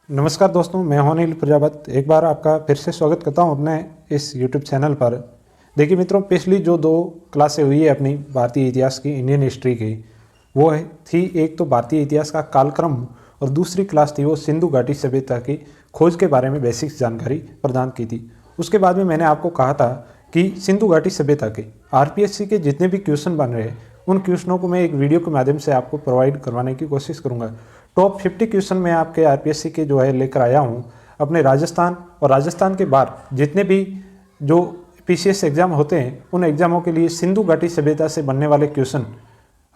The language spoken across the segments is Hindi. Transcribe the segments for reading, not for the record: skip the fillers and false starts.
नमस्कार दोस्तों, मैं हूं अनिल प्रजापत। एक बार आपका फिर से स्वागत करता हूं अपने इस YouTube चैनल पर। देखिए मित्रों, पिछली जो 2 क्लासें हुई है अपनी भारतीय इतिहास की, इंडियन हिस्ट्री की, वो थी एक तो भारतीय इतिहास का कालक्रम और दूसरी क्लास थी वो सिंधु घाटी सभ्यता की खोज के बारे में बेसिक जानकारी प्रदान की थी। उसके बाद में मैंने आपको कहा था कि सिंधु घाटी सभ्यता के RPSC के जितने भी क्वेश्चन बन रहे हैं उन क्वेश्चनों को मैं एक वीडियो के माध्यम से आपको प्रोवाइड करवाने की कोशिश करूंगा। टॉप 50 क्वेश्चन मैं आपके RPSC के जो है लेकर आया हूं अपने राजस्थान और राजस्थान के बाहर जितने भी जो PCS एग्जाम होते हैं उन एग्जामों के लिए सिंधु घाटी सभ्यता से बनने वाले क्वेश्चन,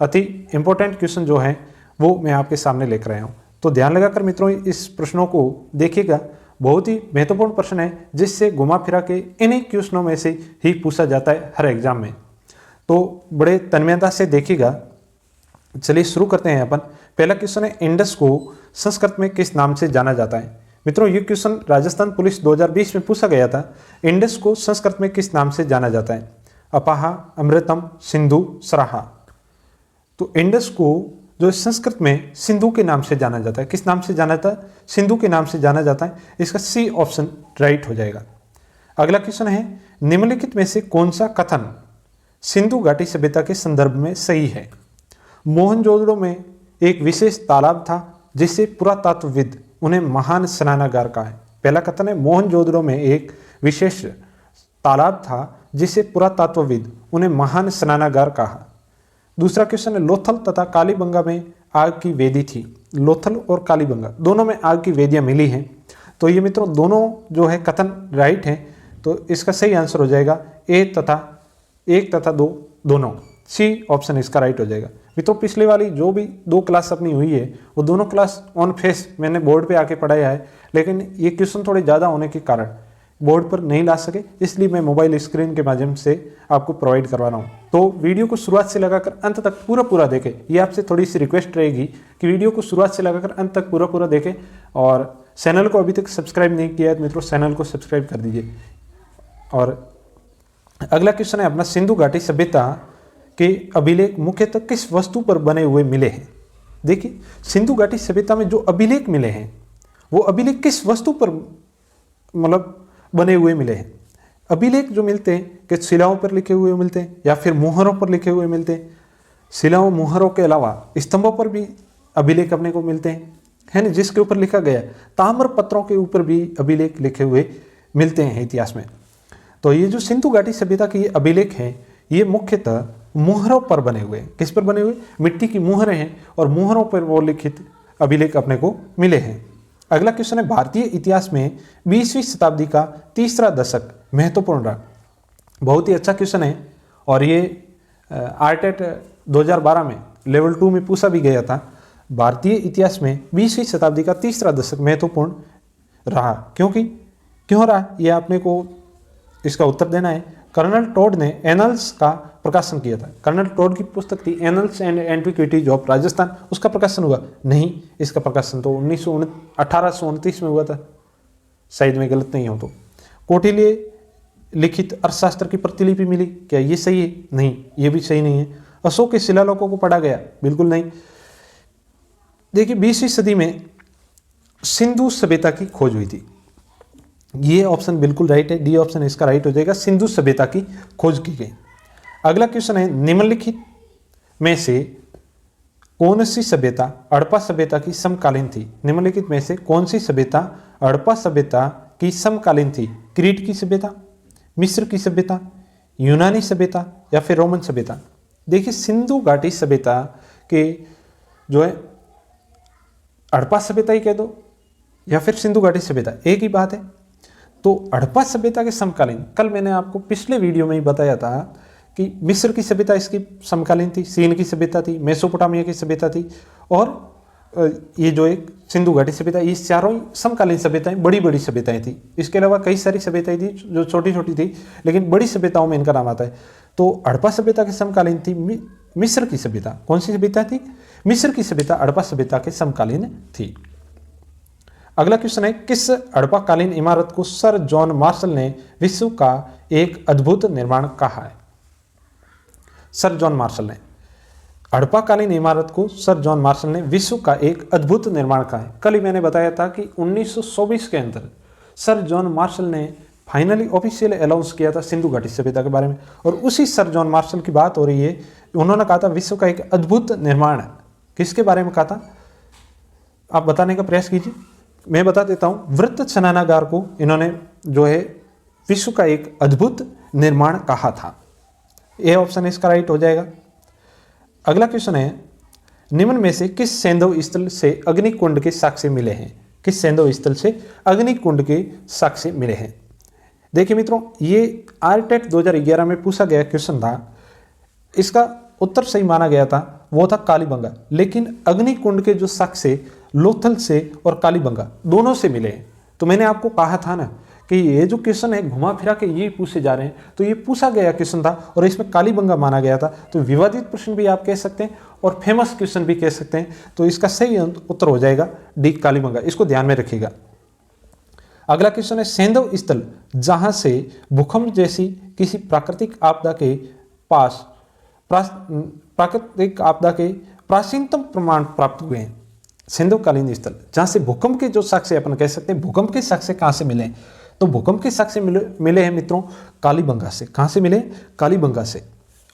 अति इंपॉर्टेंट क्वेश्चन जो हैं वो मैं आपके सामने लेकर आया हूँ। तो ध्यान लगाकर मित्रों इस प्रश्नों को देखिएगा, बहुत ही महत्वपूर्ण प्रश्न है जिससे घुमा फिरा के इन्हीं क्वेश्चनों में से ही पूछा जाता है हर एग्जाम में। तो बड़े तन्मयता से देखिएगा। चलिए शुरू करते हैं अपन। पहला क्वेश्चन है, इंडस को संस्कृत में किस नाम से जाना जाता है? मित्रों ये क्वेश्चन राजस्थान पुलिस 2020 में पूछा गया था। इंडस को संस्कृत में किस नाम से जाना जाता है? अपाहा, अमृतम, सिंधु, सराहा। तो इंडस को जो संस्कृत में सिंधु के नाम से जाना जाता है, किस नाम से जाना जाता है? सिंधु के नाम से जाना जाता है। इसका C ऑप्शन राइट हो जाएगा। अगला क्वेश्चन है, निम्नलिखित में से कौन सा कथन सिंधु घाटी सभ्यता के संदर्भ में सही है? मोहनजोदड़ो में एक विशेष तालाब था जिससे पुरातत्वविद उन्हें महान स्नानागार कहा है। पहला कथन है, मोहनजोदड़ो में एक विशेष तालाब था जिससे पुरातत्वविद उन्हें महान स्नानागार कहा। दूसरा क्वेश्चन है, लोथल तथा कालीबंगा में आग की वेदी थी। लोथल और कालीबंगा दोनों में आग की वेदियां मिली हैं। तो ये मित्रों दोनों जो है कथन राइट हैं। तो इसका सही आंसर हो जाएगा एक तथा 2 दोनों। C ऑप्शन इसका राइट हो जाएगा। मित्रों पिछले वाली जो भी 2 क्लास अपनी हुई है वो दोनों क्लास ऑन फेस मैंने बोर्ड पे आके पढ़ाया है, लेकिन ये क्वेश्चन थोड़े ज़्यादा होने के कारण बोर्ड पर नहीं ला सके, इसलिए मैं मोबाइल स्क्रीन के माध्यम से आपको प्रोवाइड करवा रहा हूँ। तो वीडियो को शुरुआत से लगाकर अंत तक पूरा देखें। ये आपसे थोड़ी सी रिक्वेस्ट रहेगी कि वीडियो को शुरुआत से लगाकर अंत तक पूरा देखें, और चैनल को अभी तक सब्सक्राइब नहीं किया है तो मित्रों चैनल को सब्सक्राइब कर दीजिए। और अगला क्वेश्चन है अपना, सिंधु घाटी सभ्यता के अभिलेख मुख्यतः किस वस्तु पर बने हुए मिले हैं? देखिए सिंधु घाटी सभ्यता में जो अभिलेख मिले हैं वो अभिलेख किस वस्तु पर मतलब बने हुए मिले हैं? अभिलेख जो मिलते हैं कि शिलाओं पर लिखे हुए मिलते हैं या फिर मुहरों पर लिखे हुए मिलते हैं। शिलाओं मुहरों के अलावा स्तंभों पर भी अभिलेख अपने को मिलते हैं, है ना, जिसके ऊपर लिखा गया। ताम्र पत्रों के ऊपर भी अभिलेख लिखे हुए मिलते हैं इतिहास में। तो ये जो सिंधु घाटी सभ्यता के ये अभिलेख हैं ये मुख्यतः मुहरों पर बने हुए हैं। किस पर बने हुए? मिट्टी की मुहरें हैं और मुहरों पर वो लिखित अभिलेख अपने को मिले हैं। अगला क्वेश्चन है, भारतीय इतिहास में 20वीं शताब्दी का तीसरा दशक महत्वपूर्ण रहा। बहुत ही अच्छा क्वेश्चन है और ये आरटेट 2012 में लेवल 2 में पूछा भी गया था। भारतीय इतिहास में 20वीं शताब्दी का तीसरा दशक महत्वपूर्ण रहा। क्यों रहा ये आपने को इसका उत्तर देना है। कर्नल टोड ने एनल्स का प्रकाशन किया था। कर्नल टोड की पुस्तक थी annuls and antiquities of Rajasthan, उसका प्रकाशन हुआ नहीं। इसका प्रकाशन तो 1829 में हुआ था, शायद मैं गलत नहीं हूं तो। कौटिल्य लिखित अर्थशास्त्र की प्रतिलिपि मिली, क्या ये सही है? नहीं, ये भी सही नहीं है। अशोक के शिलालेखों को पढ़ा गया, बिल्कुल नहीं। देखिए 20वीं सदी में सिंधु सभ्यता की खोज हुई थी, ये ऑप्शन बिल्कुल राइट है। D ऑप्शन इसका राइट हो जाएगा, सिंधु सभ्यता की खोज की गई। अगला क्वेश्चन है, निम्नलिखित में से कौन सी सभ्यता हड़प्पा सभ्यता की समकालीन थी? निम्नलिखित में से कौन सी सभ्यता हड़प्पा सभ्यता की समकालीन थी? क्रीट की सभ्यता, मिस्र की सभ्यता, यूनानी सभ्यता या फिर रोमन सभ्यता? देखिए सिंधु घाटी सभ्यता के जो है हड़प्पा सभ्यता ही कह दो या फिर सिंधु घाटी सभ्यता, एक ही बात है। तो हड़प्पा सभ्यता के समकालीन, कल मैंने आपको पिछले वीडियो में ही बताया था कि मिस्र की सभ्यता इसकी समकालीन थी, सीन की सभ्यता थी, मेसोपोटामिया की सभ्यता थी, और ये जो एक सिंधु घाटी सभ्यता, ये चारों ही समकालीन सभ्यताएं, बड़ी बड़ी सभ्यताएं थी। इसके अलावा कई सारी सभ्यताएं थी जो छोटी छोटी थी, लेकिन बड़ी सभ्यताओं में इनका नाम आता है। तो हड़प्पा सभ्यता की समकालीन थी मिस्र की सभ्यता। कौन सी सभ्यता थी? मिस्र की सभ्यता हड़प्पा सभ्यता के समकालीन थी। अगला क्वेश्चन है, किस हड़प्पाकालीन इमारत को सर जॉन मार्शल ने विश्व का एक अद्भुत निर्माण कहा है? सर जॉन मार्शल ने हड़प्पाकालीन इमारत को सर जॉन मार्शल ने विश्व का एक अद्भुत निर्माण कहा है। कल ही मैंने बताया था कि 1924 के अंदर सर जॉन मार्शल ने फाइनली ऑफिशियल अनाउंस किया था सिंधु घाटी सभ्यता के बारे में, और उसी सर जॉन मार्शल की बात हो रही है। उन्होंने कहा था विश्व का एक अद्भुत निर्माण है। किसके बारे में कहा था आप बताने का प्रयास कीजिए। मैं बता देता हूं, वृत्त स्नानागार को इन्होंने जो है विश्व का एक अद्भुत निर्माण कहा था। यह ऑप्शन इसका राइट हो जाएगा। अगला क्वेश्चन है, निम्न में से किस सैंधव स्थल से अग्निकुंड के साक्ष्य मिले हैं? किस सैंधव स्थल से अग्निकुंड के साक्ष्य मिले हैं? देखिए मित्रों, ये आरटेट 2011 में पूछा गया क्वेश्चन था। इसका उत्तर सही माना गया था, वो था कालीबंगा। लेकिन अग्निकुंड के जो साक्ष्य लोथल से और कालीबंगा दोनों से मिले हैं। तो मैंने आपको कहा था ना कि ये जो क्वेश्चन है घुमा फिरा के ये पूछे जा रहे हैं, तो ये पूछा गया क्वेश्चन था और इसमें कालीबंगा माना गया था। तो विवादित प्रश्न भी आप कह सकते हैं और फेमस क्वेश्चन भी कह सकते हैं। तो इसका सही उत्तर हो जाएगा डी, कालीबंगा। इसको ध्यान में रखिएगा। अगला क्वेश्चन है, सैंधव स्थल जहां से भूकंप जैसी किसी प्राकृतिक आपदा के पास प्राकृतिक आपदा के प्राचीनतम प्रमाण प्राप्त हुए हैं। सैंधवकालीन स्थल जहां से भूकंप के जो साक्ष्य अपन कह सकते हैं, भूकंप के साक्ष्य कहां से मिले? तो भूकंप के साक्ष्य मिले हैं मित्रों कालीबंगा से। कहां से मिले? कालीबंगा से।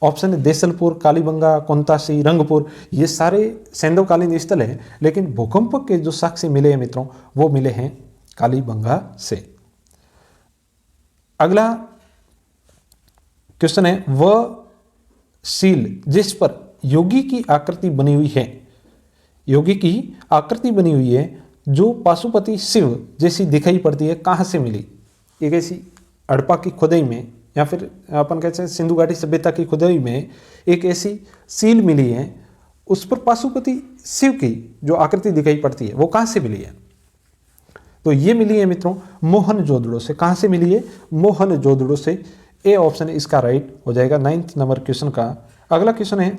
ऑप्शन है देसलपुर, कालीबंगा, कोंतासी, रंगपुर, ये सारे सैंधवकालीन स्थल है। लेकिन भूकंप के जो साक्ष्य मिले हैं मित्रों वो मिले हैं कालीबंगा से। अगला क्वेश्चन है, वह सील जिस पर योगी की आकृति बनी हुई है, योगी की आकृति बनी हुई है जो पाशुपति शिव जैसी दिखाई पड़ती है, कहां से मिली? एक ऐसी हड़प्पा की खुदाई में या फिर अपन कहते हैं सिंधु घाटी सभ्यता की खुदाई में एक ऐसी सील मिली है, उस पर पाशुपति शिव की जो आकृति दिखाई पड़ती है वो कहां से मिली है? तो ये मिली है मित्रों मोहनजोदड़ो से। कहां से मिली है? मोहनजोदड़ो से। ए ऑप्शन इसका राइट हो जाएगा 9th नंबर क्वेश्चन का। अगला क्वेश्चन है,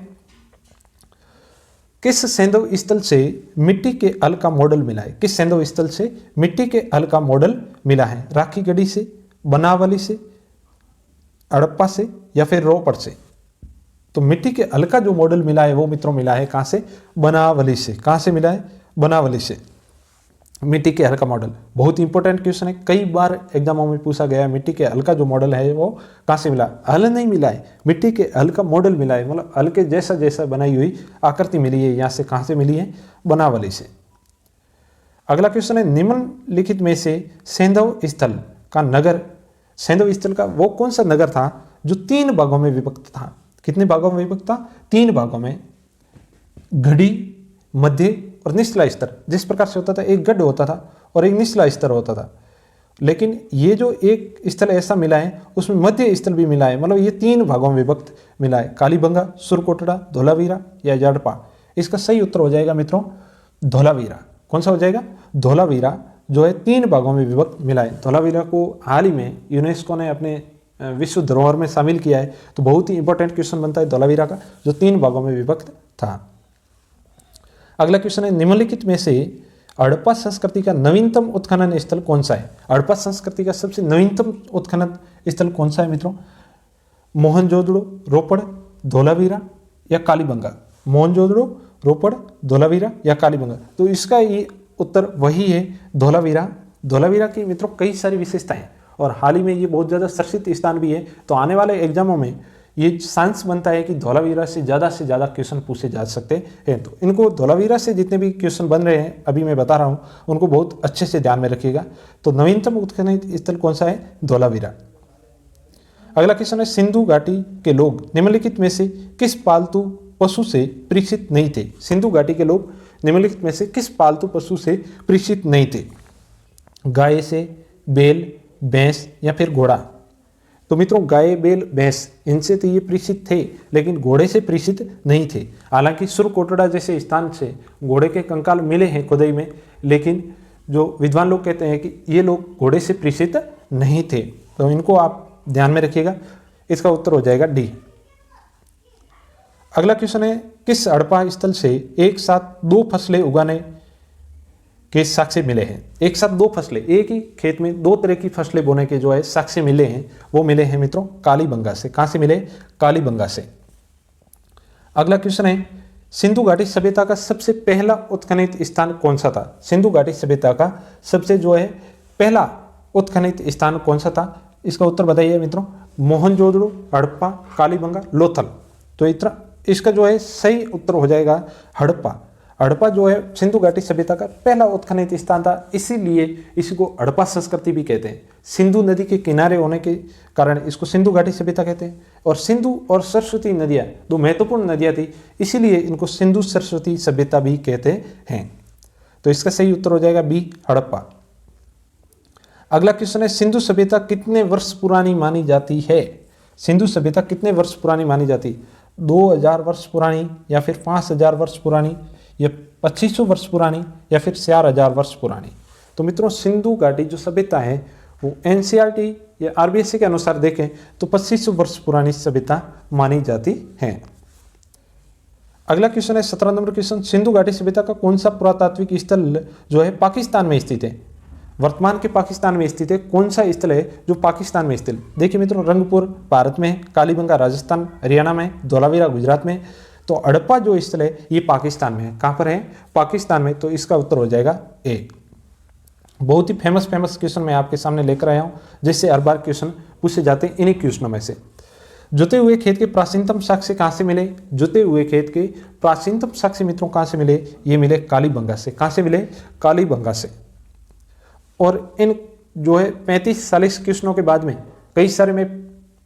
किस सैंधव स्थल से मिट्टी के हल का मॉडल मिला है? किस सैंधव स्थल से मिट्टी के हल का मॉडल मिला है? राखीगढ़ी से, बनावली से, हड़प्पा से या फिर रोपड़ से? तो मिट्टी के हल का जो मॉडल मिला है वो मित्रों मिला है कहां से? बनावली से। कहां से मिला है? बनावली से। मिट्टी के हल का मॉडल बहुत इंपॉर्टेंट क्वेश्चन है, कई बार एग्जामों में पूछा गया है। मिट्टी के हल का जो मॉडल है वो कहां से मिला? हल नहीं मिला है, मिट्टी के हल का मॉडल मिला है, मतलब हल के जैसा जैसा बनाई हुई आकृति मिली है। यहां से कहां से मिली है? बनावली से। अगला क्वेश्चन है, निम्नलिखित में से सैंधव स्थल का नगर, सैंधव स्थल का वो कौन सा नगर था जो 3 भागों में विभक्त था? कितने भागों में विभक्त था? 3 भागों में। घड़ी, मध्य और निचला स्तर। जिस प्रकार से होता था, एक गढ़ होता था और एक निचला स्तर होता था। लेकिन ये जो एक स्थल ऐसा मिला है उसमें मध्य स्थल भी मिला है, मतलब ये 3 भागों में विभक्त मिला है। कालीबंगा, सुरकोटड़ा, धोलावीरा या हड़प्पा? इसका सही उत्तर हो जाएगा मित्रों धोलावीरा। कौन सा हो जाएगा? धोलावीरा जो है 3 भागों में विभक्त मिला है। धोलावीरा को हाल ही में यूनेस्को ने अपने विश्व धरोहर में शामिल किया है। तो बहुत ही इंपॉर्टेंट क्वेश्चन बनता है धोलावीरा का, जो 3 भागों में विभक्त था। अगला क्वेश्चन है, निम्नलिखित में से हड़प्पा संस्कृति का नवीनतम उत्खनन स्थल कौन सा है? हड़प्पा संस्कृति का सबसे नवीनतम उत्खनन स्थल कौन सा है मित्रों? मोहनजोदड़ो, रोपड़, धोलावीरा या कालीबंगा? मोहनजोदड़ो, रोपड़, धोलावीरा या कालीबंगा? तो इसका ये उत्तर वही है धोलावीरा। धोलावीरा की मित्रों कई सारी विशेषताएं और हाल ही में ये बहुत ज़्यादा चर्चित स्थान भी है। तो आने वाले एग्जामों में ये चांस बनता है कि धोलावीरा से ज़्यादा क्वेश्चन पूछे जा सकते हैं। तो इनको धोलावीरा से जितने भी क्वेश्चन बन रहे हैं अभी मैं बता रहा हूँ उनको बहुत अच्छे से ध्यान में रखिएगा। तो नवीनतम उत्खनन स्थल कौन सा है? धोलावीरा। अगला क्वेश्चन है, सिंधु घाटी के लोग निम्नलिखित में से किस पालतू पशु से परीक्षित नहीं थे? सिंधु घाटी के लोग निम्नलिखित में से किस पालतू पशु से परीक्षित नहीं थे? गाय से, बैल, भैंस या फिर घोड़ा? तो मित्रों गाय, बैल, भैंस इनसे तो ये परीक्षित थे, लेकिन घोड़े से परीक्षित नहीं थे। हालांकि सुरकोटड़ा जैसे स्थान से घोड़े के कंकाल मिले हैं खुदाई में, लेकिन जो विद्वान लोग कहते हैं कि ये लोग घोड़े से परीक्षित नहीं थे। तो इनको आप ध्यान में रखिएगा। इसका उत्तर हो जाएगा डी। अगला क्वेश्चन है, किस हड़प्पा स्थल से एक साथ 2 फसलें उगाने के साक्ष्य मिले हैं? एक साथ 2 फसलें, एक ही खेत में 2 तरह की फसलें बोने के जो है साक्ष्य मिले हैं वो मिले हैं मित्रों कालीबंगा से। कहां से मिले? कालीबंगा से। अगला क्वेश्चन है, सिंधु घाटी सभ्यता का सबसे पहला उत्खनित स्थान कौन सा था? सिंधु घाटी सभ्यता का सबसे जो है पहला उत्खनित स्थान कौन सा था? इसका उत्तर बताइए मित्रों। मोहनजोदड़ो, हड़प्पा, कालीबंगा, लोथल। तो इतना इसका जो है सही उत्तर हो जाएगा हड़प्पा। हड़प्पा जो है सिंधु घाटी सभ्यता का पहला उत्खनित स्थान था, इसीलिए इसको हड़प्पा संस्कृति भी कहते हैं। सिंधु नदी के किनारे होने के कारण इसको सिंधु घाटी सभ्यता कहते हैं। और सिंधु और सरस्वती नदियाँ दो महत्वपूर्ण नदियाँ थी, इसीलिए इनको सिंधु सरस्वती सभ्यता भी कहते हैं। तो इसका सही उत्तर हो जाएगा बी, हड़प्पा। अगला क्वेश्चन है, सिंधु सभ्यता कितने वर्ष पुरानी मानी जाती है? सिंधु सभ्यता कितने वर्ष पुरानी मानी जाती? 2000 वर्ष पुरानी, या फिर 5000 वर्ष पुरानी, या 2500 वर्ष पुरानी, या फिर 4000 वर्ष पुरानी? तो मित्रों सिंधु घाटी जो सभ्यता है वो एनसीईआरटी या आरबीएससी के अनुसार देखें तो 2500 वर्ष पुरानी सभ्यता मानी जाती है। अगला क्वेश्चन है 17 नंबर क्वेश्चन, सिंधु घाटी सभ्यता का कौन सा पुरातात्विक स्थल जो है पाकिस्तान में स्थित है? वर्तमान के पाकिस्तान में स्थित है। कौन सा स्थल है जो पाकिस्तान में स्थित? देखिए मित्रों, रंगपुर भारत में है, कालीबंगा राजस्थान हरियाणा में, धौलावीरा गुजरात में। तो हड़प्पा जो स्थल है ये पाकिस्तान में है। कहाँ पर है? पाकिस्तान में। तो इसका उत्तर हो जाएगा ए। बहुत ही फेमस क्वेश्चन मैं आपके सामने लेकर आया हूँ, जिससे हर बार क्वेश्चन पूछे जाते हैं इन्हीं क्वेश्चनों में से। जुते हुए खेत के प्राचीनतम साक्ष्य कहाँ से मिले? जुते हुए खेत के प्राचीनतम साक्ष्य मित्रों कहाँ से मिले? ये मिले कालीबंगा से। कहाँ से मिले? कालीबंगा से। और इन जो है 35-40 क्वेश्चनों के बाद में कई सारे मैं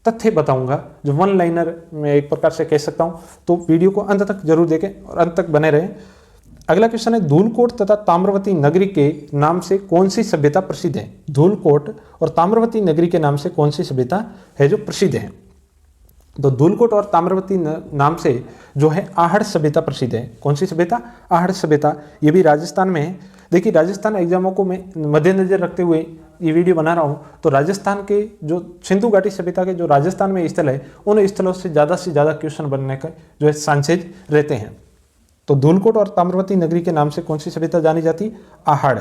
तथ्य बताऊंगा जो वन लाइनर में एक प्रकार से कह सकता हूं। तो वीडियो को अंत तक जरूर देखें और अंत तक बने रहें। अगला क्वेश्चन है, धूलकोट तथा ताम्रवती नगरी के नाम से कौन सी सभ्यता प्रसिद्ध है? धूलकोट और ताम्रवती नगरी के नाम से कौन सी सभ्यता है जो प्रसिद्ध है? तो धूलकोट और ताम्रवती नाम से जो है आहड़ सभ्यता प्रसिद्ध है। कौन सी सभ्यता? आहड़ सभ्यता। ये भी राजस्थान में है। देखिए, राजस्थान एग्जामों को मैं मद्देनजर रखते हुए ये वीडियो बना रहा हूँ। तो राजस्थान के जो सिंधु घाटी सभ्यता के जो राजस्थान में स्थल है, उन स्थलों से ज़्यादा क्वेश्चन बनने का जो है चांसेज रहते हैं। तो धूलकोट और ताम्रवती नगरी के नाम से कौन सी सभ्यता जानी जाती? आहड़।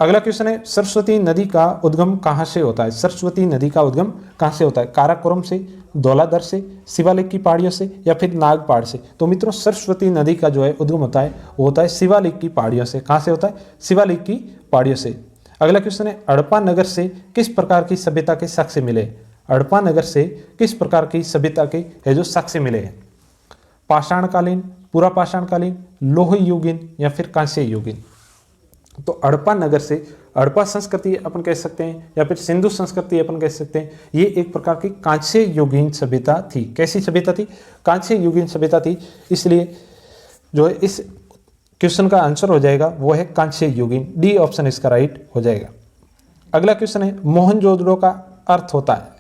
अगला क्वेश्चन है, सरस्वती नदी का उद्गम कहाँ से होता है? सरस्वती नदी का उद्गम कहाँ से होता है? काराकोरम से, धौलाधर से, शिवालिक की पहाड़ियों से, या फिर नागपाड़ से? तो मित्रों सरस्वती नदी का जो है उद्गम होता है वो होता है शिवालिक की पहाड़ियों से। कहाँ से होता है? शिवालिक की पहाड़ियों से। अगला क्वेश्चन है, हड़प्पा नगर से किस प्रकार की सभ्यता के साक्ष्य मिले? हड़प्पा नगर से किस प्रकार की सभ्यता के है जो साक्ष्य मिले हैं? पाषाणकालीन, पूरा पाषाणकालीन, लोह युगीन, या फिर कांस्य युगीन? तो हड़प्पा नगर से हड़प्पा संस्कृति अपन कह सकते हैं, या फिर सिंधु संस्कृति अपन कह सकते हैं। ये एक प्रकार की कांस्य युगीन सभ्यता थी। कैसी सभ्यता थी? कांस्य युगीन सभ्यता थी। इसलिए जो है इस क्वेश्चन का आंसर हो जाएगा वो है कांस्य युगीन। डी ऑप्शन इसका राइट हो जाएगा। अगला क्वेश्चन है, मोहनजोदड़ो का अर्थ होता है?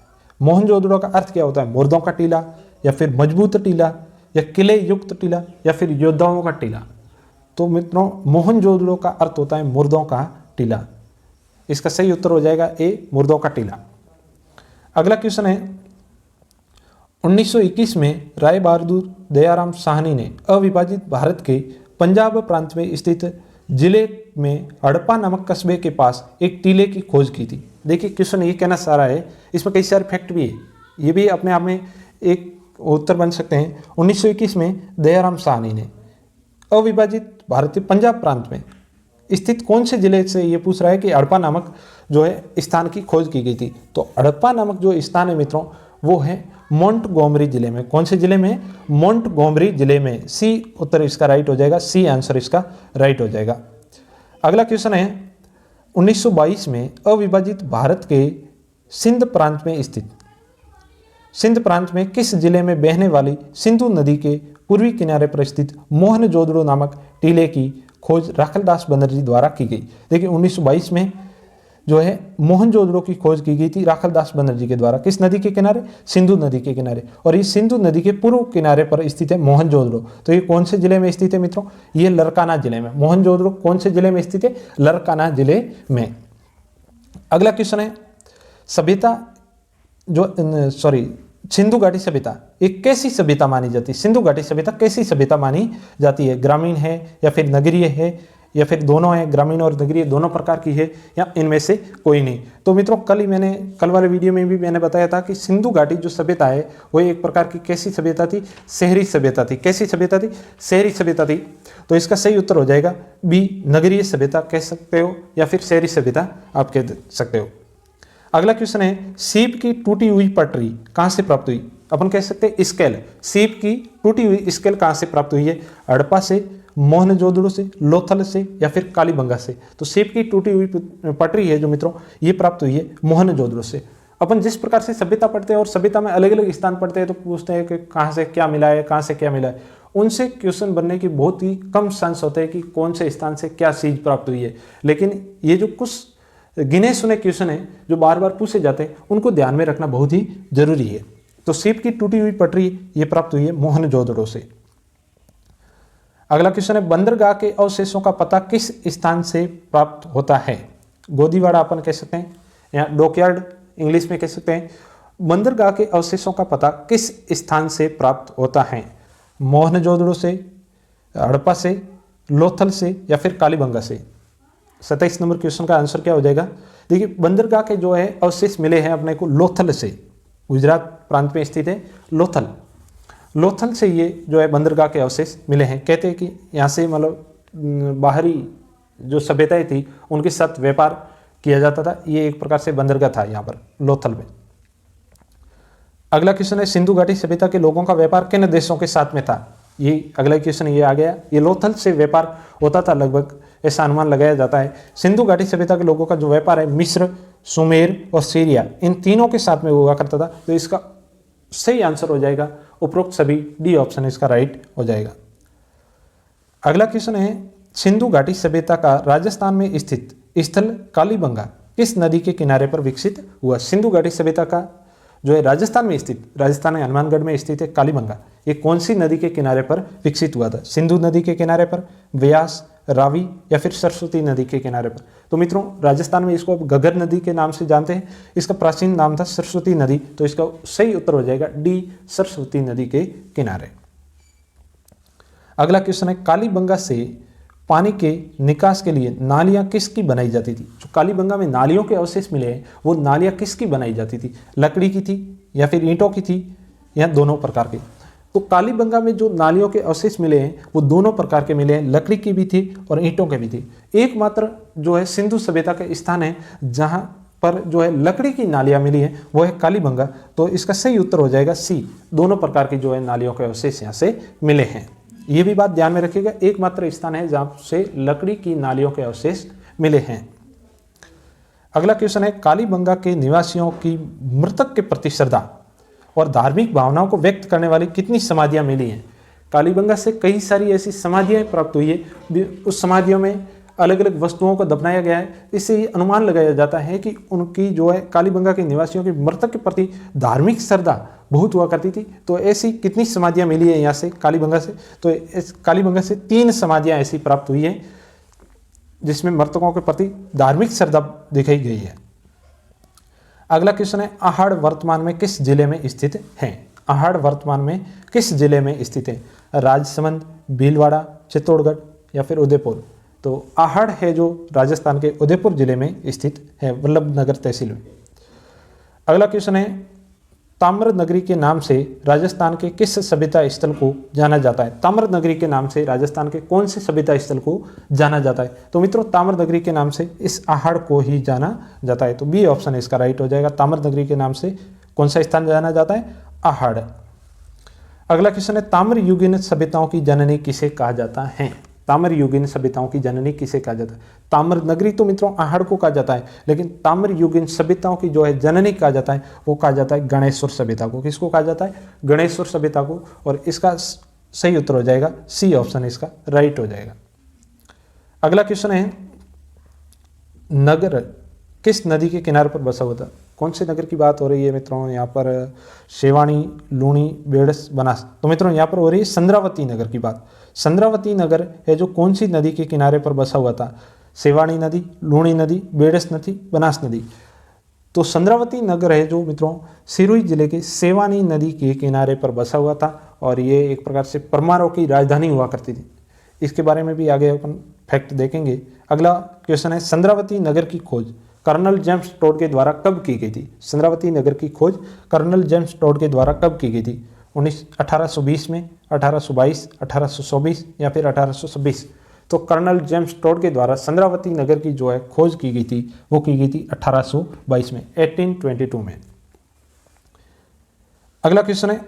मोहनजोदड़ो का अर्थ क्या होता है? मुर्दों का टीला, या फिर मजबूत टीला, या किले युक्त टीला, या फिर योद्धाओं का टीला? तो मित्रों मोहनजोदड़ो का अर्थ होता है मुर्दों का टीला। इसका सही उत्तर हो जाएगा ए, मुर्दों का टीला। अगला क्वेश्चन है, 1921 में राय बहादुर दयाराम साहनी ने अविभाजित भारत के पंजाब प्रांत में स्थित जिले में हड़प्पा नामक कस्बे के पास एक टीले की खोज की थी। देखिए क्वेश्चन ये कहना चाह रहा है, इसमें कई सारे फैक्ट भी है, ये भी अपने आप में एक उत्तर बन सकते हैं। 1921 में दयाराम साहनी ने अविभाजित भारतीय पंजाब प्रांत में स्थित कौन से जिले से ये पूछ रहा है कि हड़प्पा नामक जो है स्थान की खोज की गई थी? तो हड़प्पा नामक जो स्थान है मित्रों वो है मोंटगोमरी जिले में। कौन से जिले में? मोंटगोमरी जिले में। सी उत्तर इसका राइट हो जाएगा। सी आंसर इसका राइट हो जाएगा। अगला क्वेश्चन है, 1922 में अविभाजित भारत के सिंध प्रांत में स्थित सिंध प्रांत में किस जिले में बहने वाली सिंधु नदी के पूर्वी किनारे पर स्थित मोहनजोदड़ो नामक टीले की खोज राखलदास बनर्जी द्वारा की गई? देखिए 1922 में जो है मोहनजोदड़ो की खोज की गई थी राखलदास बनर्जी के द्वारा। किस नदी के किनारे? सिंधु नदी के किनारे। और ये सिंधु नदी के पूर्व किनारे पर स्थित है मोहनजोदड़ो। तो ये कौन से जिले में स्थित है मित्रों? ये लरकाना जिले में। मोहनजोदड़ो कौन से जिले में स्थित है? लरकाना जिले में। अगला क्वेश्चन है, सभ्यता जो सिंधु घाटी सभ्यता एक कैसी सभ्यता मानी जाती है? सिंधु घाटी सभ्यता कैसी सभ्यता मानी जाती है? ग्रामीण है, या फिर नगरीय है, या फिर दोनों है, ग्रामीण और नगरीय दोनों प्रकार की है, या इनमें से कोई नहीं। तो मित्रों कल वाले वीडियो में भी मैंने बताया था कि सिंधु घाटी जो सभ्यता है वो एक प्रकार की कैसी सभ्यता थी, शहरी सभ्यता थी। कैसी सभ्यता थी? शहरी सभ्यता थी। तो इसका सही उत्तर हो जाएगा बी, नगरीय सभ्यता कह सकते हो या फिर शहरी सभ्यता आप कह सकते हो। अगला क्वेश्चन है, सीप की टूटी हुई पटरी कहां से प्राप्त हुई? अपन कह सकते हैं स्केल। सीप की टूटी हुई स्केल कहां से प्राप्त हुई है? हड़प्पा से, मोहनजोदड़ो से, लोथल से या फिर कालीबंगा से। तो सीप की टूटी हुई पटरी है जो मित्रों ये प्राप्त हुई है मोहनजोदड़ो से। अपन जिस प्रकार से सभ्यता पढ़ते हैं और सभ्यता में अलग अलग स्थान पढ़ते हैं तो पूछते हैं कि कहाँ से क्या मिला है, कहाँ से क्या मिला है। उनसे क्वेश्चन बनने की बहुत ही कम चांस होते हैं कि कौन से स्थान से क्या चीज प्राप्त हुई है। लेकिन ये जो कुछ गिने सुने क्वेश्चन है जो बार बार पूछे जाते हैं उनको ध्यान में रखना बहुत ही जरूरी है। तो सीप की टूटी हुई पटरी ये प्राप्त हुई है मोहनजोदड़ो से। अगला क्वेश्चन है, बंदरगाह के अवशेषों का पता किस स्थान से प्राप्त होता है? गोदीवाड़ा अपन कह सकते हैं या डॉकयार्ड इंग्लिश में कह सकते हैं। बंदरगाह के अवशेषों का पता किस स्थान से प्राप्त होता है? मोहनजोदड़ो से, हड़प्पा से, लोथल से या फिर कालीबंगा से। 27 नंबर क्वेश्चन का आंसर क्या हो जाएगा? देखिए, बंदरगाह के जो है अवशेष मिले हैं अपने को लोथल से। गुजरात प्रांत में स्थित है लोथल से ये जो है बंदरगाह के अवशेष मिले हैं। कहते हैं कि यहाँ से मतलब बाहरी जो सभ्यताएं थी उनके साथ व्यापार किया जाता था। ये एक प्रकार से बंदरगाह था यहाँ पर लोथल में। अगला क्वेश्चन है, सिंधु घाटी सभ्यता के लोगों का व्यापार किन देशों के साथ में था? ये अगला क्वेश्चन ये आ गया। ये लोथल से व्यापार होता था लगभग, ऐसा अनुमान लगाया जाता है। सिंधु घाटी सभ्यता के लोगों का जो व्यापार है मिस्र, सुमेर और सीरिया इन तीनों के साथ में हुआ करता था। तो इसका सही आंसर हो जाएगा उपरोक्त सभी, डी ऑप्शन इसका राइट हो जाएगा। अगला क्वेश्चन है, सिंधु घाटी सभ्यता का राजस्थान में स्थित स्थल कालीबंगा किस नदी के किनारे पर विकसित हुआ? सिंधु घाटी सभ्यता का जो है राजस्थान में स्थित, राजस्थान में हनुमानगढ़ में स्थित है कालीबंगा। ये कौन सी नदी के किनारे पर विकसित हुआ था? सिंधु नदी के किनारे पर, व्यास, रावी या फिर सरस्वती नदी के किनारे पर। तो मित्रों राजस्थान में इसको घग्गर नदी के नाम से जानते हैं। इसका प्राचीन नाम था सरस्वती नदी। तो इसका सही उत्तर हो जाएगा डी, सरस्वती नदी के किनारे। अगला क्वेश्चन है, कालीबंगा से पानी के निकास के लिए नालियां किसकी बनाई जाती थी? जो कालीबंगा में नालियों के अवशेष मिले हैं वो नालियां किसकी बनाई जाती थी? लकड़ी की थी या फिर ईंटों की थी या दोनों प्रकार की? तो कालीबंगा में जो नालियों के अवशेष मिले हैं वो दोनों प्रकार के मिले हैं, लकड़ी की भी थी और ईंटों के भी थी। एकमात्र जो है सिंधु सभ्यता का स्थान है जहां पर जो है लकड़ी की नालियां मिली हैं वो है कालीबंगा। तो इसका सही उत्तर हो जाएगा सी, दोनों प्रकार की जो है नालियों के अवशेष यहाँ से मिले हैं। ये भी बात ध्यान में रखिएगा, एकमात्र स्थान है जहां से लकड़ी की नालियों के अवशेष मिले हैं। अगला क्वेश्चन है, कालीबंगा के निवासियों की मृतक के प्रति श्रद्धा और धार्मिक भावनाओं को व्यक्त करने वाली कितनी समाधियां मिली हैं? कालीबंगा से कई सारी ऐसी समाधियां प्राप्त हुई है। उस समाधियों में अलग अलग वस्तुओं को दफनाया गया है। इससे ये अनुमान लगाया जाता है कि उनकी जो है कालीबंगा के निवासियों की मृतक के प्रति धार्मिक श्रद्धा बहुत हुआ करती थी। तो ऐसी कितनी समाधियां मिली है यहाँ से कालीबंगा से? तो इस कालीबंगा से 3 समाधियां ऐसी प्राप्त हुई हैं जिसमें मृतकों के प्रति धार्मिक श्रद्धा दिखाई गई है। अगला क्वेश्चन है, आहड़ वर्तमान में किस जिले में स्थित है? आहड़ वर्तमान में किस जिले में स्थित है? राजसमंद, भीलवाड़ा, चित्तौड़गढ़ या फिर उदयपुर? तो आहड़ है जो राजस्थान के उदयपुर जिले में स्थित है, वल्लभनगर तहसील में। अगला क्वेश्चन है, ताम्र नगरी के नाम से राजस्थान के किस सभ्यता स्थल को जाना जाता है? ताम्र नगरी के नाम से राजस्थान के कौन से सभ्यता स्थल को जाना जाता है? तो मित्रों ताम्र नगरी के नाम से इस आहड़ को ही जाना जाता है। तो बी ऑप्शन इसका राइट हो जाएगा। ताम्र नगरी के नाम से कौन सा स्थान जाना जाता है? आहड़। अगला क्वेश्चन है, ताम्र युगीन सभ्यताओं की जननी किसे कहा जाता है? ताम्र युगीन सभ्यताओं की जननी किसे कहा जाता है? ताम्र नगरी तो मित्रों आहड़ को कहा जाता है, लेकिन ताम्र युगीन सभ्यताओं की जो है जननी कहा जाता है वो कहा जाता है गणेश्वर सभ्यता को। किसको कहा जाता है? गणेश्वर सभ्यता को। और इसका सही उत्तर हो जाएगा सी ऑप्शन इसका राइट हो जाएगा। अगला क्वेश्चन है, नगर किस नदी के किनारे पर बसा हुआ था? कौन से नगर की बात हो रही है मित्रों? यहाँ पर सेवाणी, लूणी, बेड़स, बनास। तो मित्रों यहाँ पर हो रही है संद्रावती नगर की बात। संद्रावती नगर है जो कौन सी नदी के किनारे पर बसा हुआ था? सेवाणी नदी, लूणी नदी, बेड़स नदी, बनास नदी। तो संद्रावती नगर है जो मित्रों सिरोही जिले के सेवानी नदी के किनारे पर बसा हुआ था और ये एक प्रकार से परमारों की राजधानी हुआ करती थी। इसके बारे में भी आगे अपन फैक्ट देखेंगे। अगला क्वेश्चन है संद्रावती नगर की खोज कर्नल जेम्स टोड के द्वारा कब की गई थी? संद्रावती नगर की खोज कर्नल जेम्स टोड के द्वारा कब की गई थी? 1820 में, 1822, 1824 या फिर 1826? तो कर्नल जेम्स टोड के द्वारा संद्रावती नगर की जो है खोज की गई थी वो की गई थी 1822 में, 1822 में। अगला क्वेश्चन है,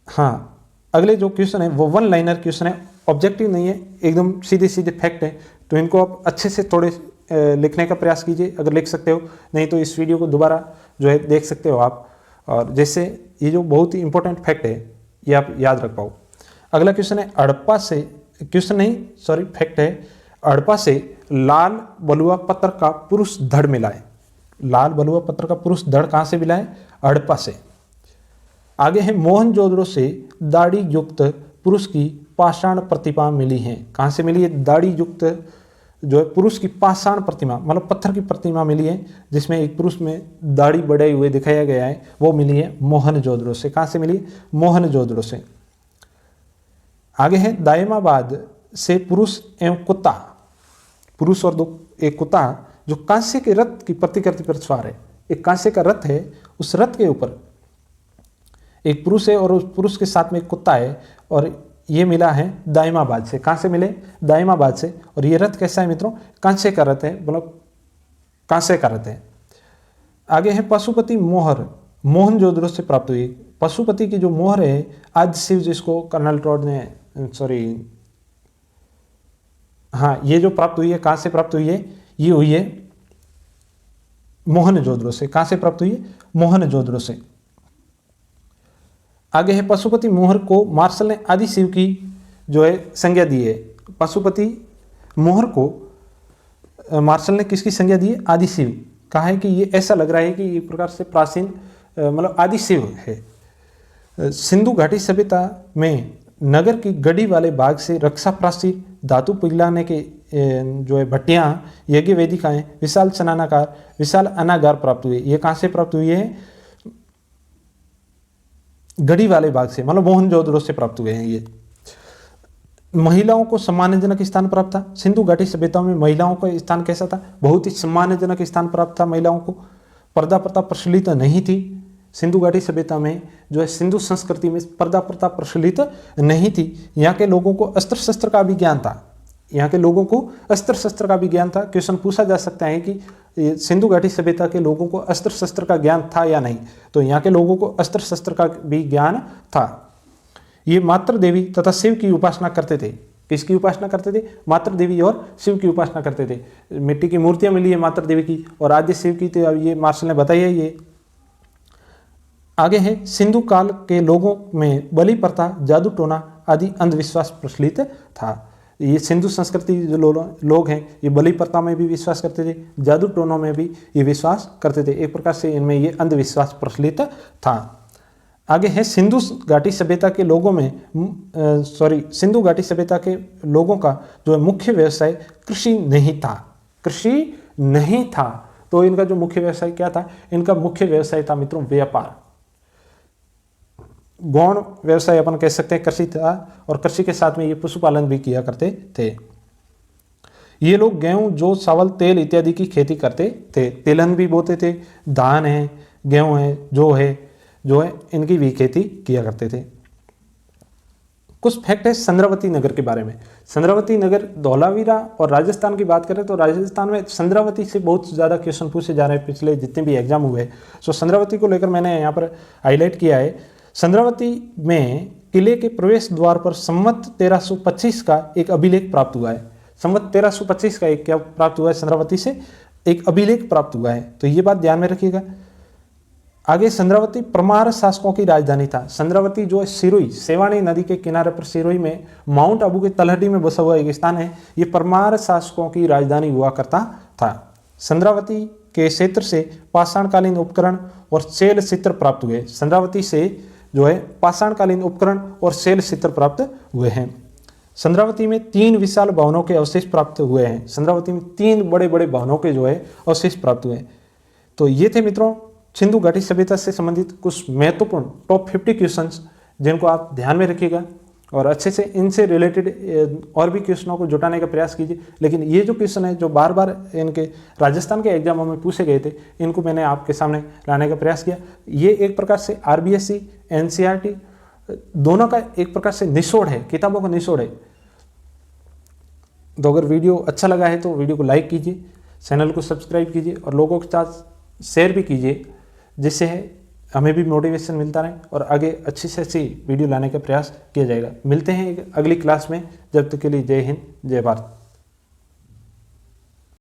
हाँ अगले जो क्वेश्चन है वो वन लाइनर क्वेश्चन है, ऑब्जेक्टिव नहीं है, एकदम सीधे सीधे फैक्ट है। तो इनको आप अच्छे से थोड़े लिखने का प्रयास कीजिए, अगर लिख सकते हो, नहीं तो इस वीडियो को दोबारा जो है देख सकते हो आप, और जैसे ये जो बहुत ही इंपॉर्टेंट फैक्ट है ये आप याद रख पाओ। अगला क्वेश्चन है हड़प्पा से, क्वेश्चन नहीं सॉरी फैक्ट है, हड़प्पा से लाल बलुआ पत्थर का पुरुष धड़ मिला है। लाल बलुआ पत्थर का पुरुष धड़ कहाँ से मिला है? हड़प्पा से। आगे है मोहनजोदड़ो से दाढ़ी युक्त पुरुष की पाषाण प्रतिमा मिली है। कहाँ से मिली है? दाढ़ी युक्त जो है पुरुष की पाषाण प्रतिमा, मतलब पत्थर की प्रतिमा मिली है जिसमें एक पुरुष में दाढ़ी बढ़ाए हुए दिखाया गया है, वो मिली है मोहनजोदड़ो से। कहाँ से मिली है? मोहनजोदड़ो से। आगे है दायमाबाद से पुरुष एवं कुत्ता, पुरुष और एक कुत्ता जो कांसे के रथ की प्रतिकृति पर सवार है। एक कांसे का रथ है, उस रथ के ऊपर एक पुरुष है और उस पुरुष के साथ में एक कुत्ता है, और ये मिला है दायमाबाद से। कहाँ से मिले? दायमाबाद से। और ये रथ कैसा है मित्रों? कांसे का रथ है, मतलब कांसे का रथ है। आगे है पशुपति मोहर, मोहनजोदड़ो से प्राप्त हुई। पशुपति की जो मोहर है आज शिव, जिसको कर्नल टोड ने हाँ ये जो प्राप्त हुई है, कहाँ से प्राप्त हुई है? ये हुई है मोहनजोदड़ो से। कहाँ से प्राप्त हुई है? मोहनजोदड़ो से। आगे है पशुपति मोहर को मार्शल ने आदि शिव की जो है संज्ञा दी है। पशुपति मोहर को मार्शल ने किसकी संज्ञा दी है? आदि शिव। कहा है कि ये ऐसा लग रहा है कि एक प्रकार से प्राचीन मतलब आदि शिव है। सिंधु घाटी सभ्यता में नगर की गढ़ी वाले भाग से रक्षा प्राचीर, धातु पिघलाने के जो है भट्टियाँ, यज्ञ वेदिकाएं, विशाल स्नानागार, विशाल अनागार प्राप्त हुए। ये कहाँ से प्राप्त हुई है? गढ़ी वाले भाग से, मतलब मोहनजोदड़ो से प्राप्त हुए हैं ये। महिलाओं को सम्मानजनक स्थान प्राप्त था। सिंधु घाटी सभ्यता में महिलाओं का स्थान कैसा था? बहुत ही सम्मानजनक स्थान प्राप्त था महिलाओं को। पर्दा प्रथा प्रचलित नहीं थी सिंधु घाटी सभ्यता में, जो है सिंधु संस्कृति में पर्दा प्रथा प्रचलित नहीं थी। यहाँ के लोगों को अस्त्र शस्त्र का भी ज्ञान था। यहाँ के लोगों को अस्त्र शस्त्र का भी ज्ञान था। क्वेश्चन पूछा जा सकता है कि सिंधु घाटी सभ्यता के लोगों को अस्त्र शस्त्र का ज्ञान था या नहीं? तो यहाँ के लोगों को अस्त्र शस्त्र का भी ज्ञान था। ये मातृ देवी तथा शिव की उपासना करते थे। किसकी उपासना करते थे? मातृ देवी और शिव की उपासना करते थे। मिट्टी की मूर्तियां मिली है मातृ देवी की और आद्य शिव की, तो ये मार्शल ने बताई है। ये आगे है सिंधु काल के लोगों में बलि प्रथा, जादू टोना आदि अंधविश्वास प्रचलित था। ये सिंधु संस्कृति जो लोग हैं ये बलि प्रथा में भी विश्वास करते थे, जादू टोनों में भी ये विश्वास करते थे। एक प्रकार से इनमें ये अंधविश्वास प्रचलित था। आगे है सिंधु घाटी सभ्यता के लोगों में सिंधु घाटी सभ्यता के लोगों का जो है मुख्य व्यवसाय कृषि नहीं था। कृषि नहीं था, तो इनका जो मुख्य व्यवसाय क्या था? इनका मुख्य व्यवसाय था मित्रों व्यापार। गौण व्यवसाय अपन कह सकते हैं कृषि था, और कृषि के साथ में ये पशुपालन भी किया करते थे। ये लोग गेहूं, जौ, चावल, तेल इत्यादि की खेती करते थे। तिलहन भी बोते थे, धान है, गेहूं है, जो है इनकी भी खेती किया करते थे। कुछ फैक्ट है संद्रावती नगर के बारे में। संद्रावती नगर धौलावीरा और राजस्थान की बात करें तो राजस्थान में संद्रावती से बहुत ज़्यादा क्वेश्चन पूछे जा रहे हैं पिछले जितने भी एग्जाम हुए। सो संद्रावती को लेकर मैंने यहाँ पर हाईलाइट किया है। संद्रावती में किले के प्रवेश द्वार पर संवत 1325 का एक अभिलेख प्राप्त हुआ है। संवत 1325 का एक क्या प्राप्त हुआ है? संद्रावती से एक अभिलेख प्राप्त हुआ है, तो ये बात ध्यान में रखिएगा। आगे संद्रावती परमार शासकों की राजधानी था। संद्रावती जो है सिरोही, सेवाणी नदी के किनारे पर सिरोही में माउंट आबू के तलहटी में बसा हुआ एक स्थान है। ये परमार शासकों की राजधानी हुआ करता था। संद्रावती के क्षेत्र से पाषाणकालीन उपकरण और शैल चित्र प्राप्त हुए। संद्रावती से जो है पाषाणकालीन उपकरण और शैल चित्र प्राप्त हुए हैं। संद्रावती में 3 विशाल भवनों के अवशेष प्राप्त हुए हैं। संद्रावती में 3 बड़े बड़े भवनों के जो है अवशेष प्राप्त हुए हैं। तो ये थे मित्रों सिंधु घाटी सभ्यता से संबंधित कुछ महत्वपूर्ण टॉप 50 क्वेश्चंस जिनको आप ध्यान में रखिएगा और अच्छे से इनसे रिलेटेड और भी क्वेश्चनों को जुटाने का प्रयास कीजिए। लेकिन ये जो क्वेश्चन है जो बार बार इनके राजस्थान के एग्जामों में पूछे गए थे, इनको मैंने आपके सामने लाने का प्रयास किया। ये एक प्रकार से आरबीएससी, एनसीईआरटी दोनों का एक प्रकार से निचोड़ है, किताबों का निचोड़ है। तो अगर वीडियो अच्छा लगा है तो वीडियो को लाइक कीजिए, चैनल को सब्सक्राइब कीजिए और लोगों के साथ शेयर भी कीजिए, जिससे हमें भी मोटिवेशन मिलता रहे और आगे अच्छी से अच्छी वीडियो लाने का प्रयास किया जाएगा। मिलते हैं एक अगली क्लास में, जब तक के लिए जय हिंद, जय भारत।